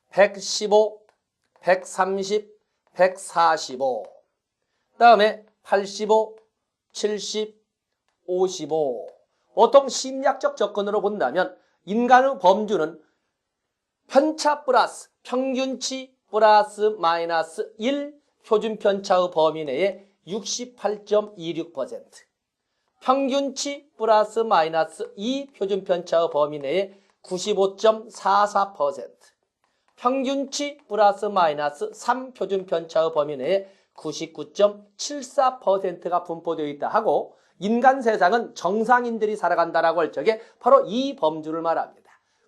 115, 130, 145. 다음에 85, 70, 55. 보통 심리학적 접근으로 본다면 인간의 범주는 편차 플러스 평균치 플러스 마이너스 1 표준편차의 범위 내에 68.26%, 평균치 플러스 마이너스 2 표준편차의 범위 내에 95.44%, 평균치 플러스 마이너스 3 표준편차의 범위 내에 99.74%가 분포되어 있다 하고, 인간 세상은 정상인들이 살아간다라고 할 적에 바로 이 범주를 말합니다.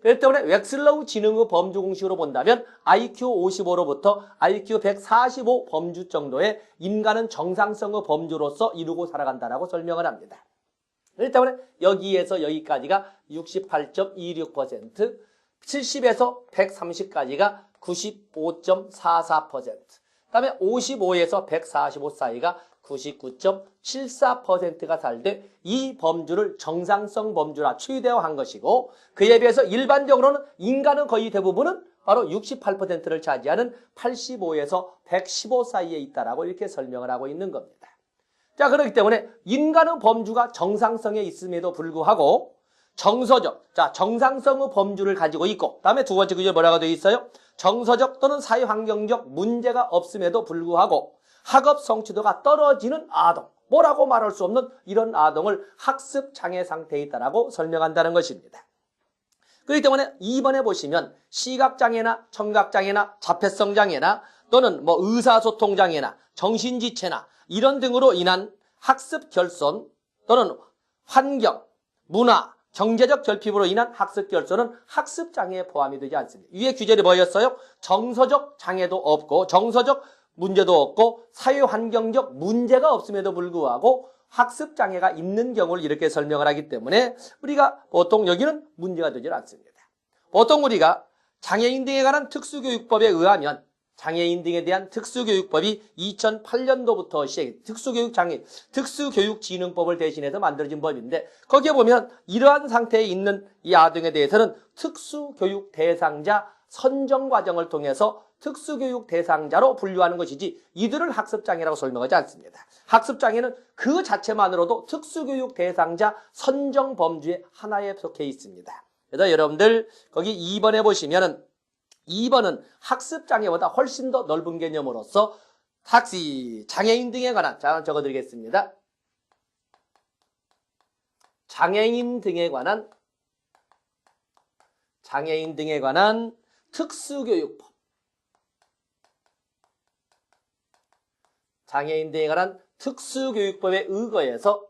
그렇기 때문에 웩슬러우 지능의 범주 공식으로 본다면 IQ 55로부터 IQ 145 범주 정도의 인간은 정상성의 범주로서 이루고 살아간다라고 설명을 합니다. 그렇기 때문에 여기에서 여기까지가 68.26%, 70에서 130까지가 95.44%, 그다음에 55에서 145 사이가 99.74%가 살되 이 범주를 정상성 범주라 최대화한 것이고, 그에 비해서 일반적으로는 인간은 거의 대부분은 바로 68%를 차지하는 85에서 115 사이에 있다라고 이렇게 설명을 하고 있는 겁니다. 자, 그렇기 때문에 인간의 범주가 정상성에 있음에도 불구하고 정서적, 자, 정상성의 범주를 가지고 있고, 다음에 두 번째 구절 뭐라고 되어 있어요? 정서적 또는 사회환경적 문제가 없음에도 불구하고 학업 성취도가 떨어지는 아동, 뭐라고 말할 수 없는 이런 아동을 학습장애 상태에 있다라고 설명한다는 것입니다. 그렇기 때문에 2번에 보시면 시각장애나 청각장애나 자폐성장애나 또는 의사소통장애나 정신지체나 이런 등으로 인한 학습 결손 또는 환경, 문화, 경제적 결핍으로 인한 학습 결손은 학습장애에 포함이 되지 않습니다. 위에 규절이 뭐였어요? 정서적 장애도 없고 정서적 문제도 없고 사회환경적 문제가 없음에도 불구하고 학습장애가 있는 경우를 이렇게 설명을 하기 때문에 우리가 보통 여기는 문제가 되지 않습니다. 보통 우리가 장애인 등에 관한 특수교육법에 의하면 장애인 등에 대한 특수교육법이 2008년도부터 특수교육진흥법을 대신해서 만들어진 법인데, 거기에 보면 이러한 상태에 있는 이 아동에 대해서는 특수교육 대상자 선정 과정을 통해서 특수교육 대상자로 분류하는 것이지 이들을 학습장애라고 설명하지 않습니다. 학습장애는 그 자체만으로도 특수교육 대상자 선정 범주의 하나에 속해 있습니다. 그래서 여러분들 거기 2번에 보시면은 2번은 학습장애보다 훨씬 더 넓은 개념으로서 장애인 등에 관한, 자, 적어드리겠습니다. 장애인 등에 관한 특수교육법. 장애인 등에 관한 특수교육법에 의거해서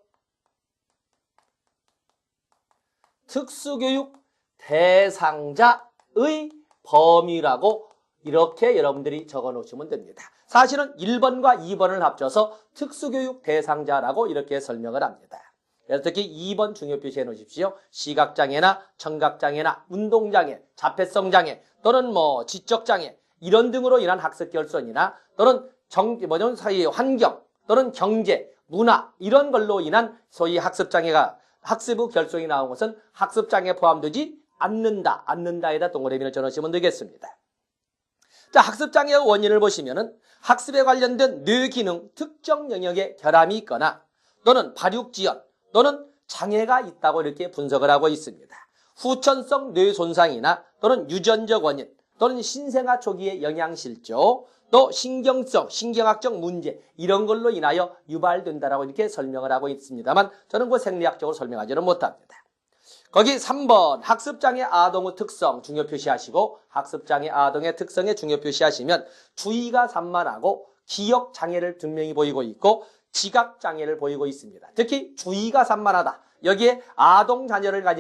특수교육 대상자의 범위라고 이렇게 여러분들이 적어 놓으시면 됩니다. 사실은 1번과 2번을 합쳐서 특수교육 대상자라고 이렇게 설명을 합니다. 그래서 특히 2번 중요 표시해 놓으십시오. 시각장애나 청각장애나 운동장애, 자폐성장애 또는 지적장애 이런 등으로 인한 학습 결손이나 또는 사회 환경 또는 경제, 문화 이런 걸로 인한 소위 학습장애가 학습의 결손이 나온 것은 학습장애에 포함되지 않는다에다 동그라미를 쳐놓으시면 되겠습니다. 자, 학습장애의 원인을 보시면은 학습에 관련된 뇌기능 특정 영역에 결함이 있거나 또는 발육지연 또는 장애가 있다고 이렇게 분석을 하고 있습니다. 후천성 뇌손상이나 또는 유전적 원인 또는 신생아 초기의 영양실조 또 신경학적 문제 이런 걸로 인하여 유발된다라고 이렇게 설명을 하고 있습니다만 저는 그 생리학적으로 설명하지는 못합니다. 거기 3번 학습장애 아동의 특성 중요 표시하시고 학습장애 아동의 특성에 중요 표시하시면 주의가 산만하고 기억장애를 분명히 보이고 있고 지각장애를 보이고 있습니다. 특히 주의가 산만하다. 여기에 아동 자녀를 가지고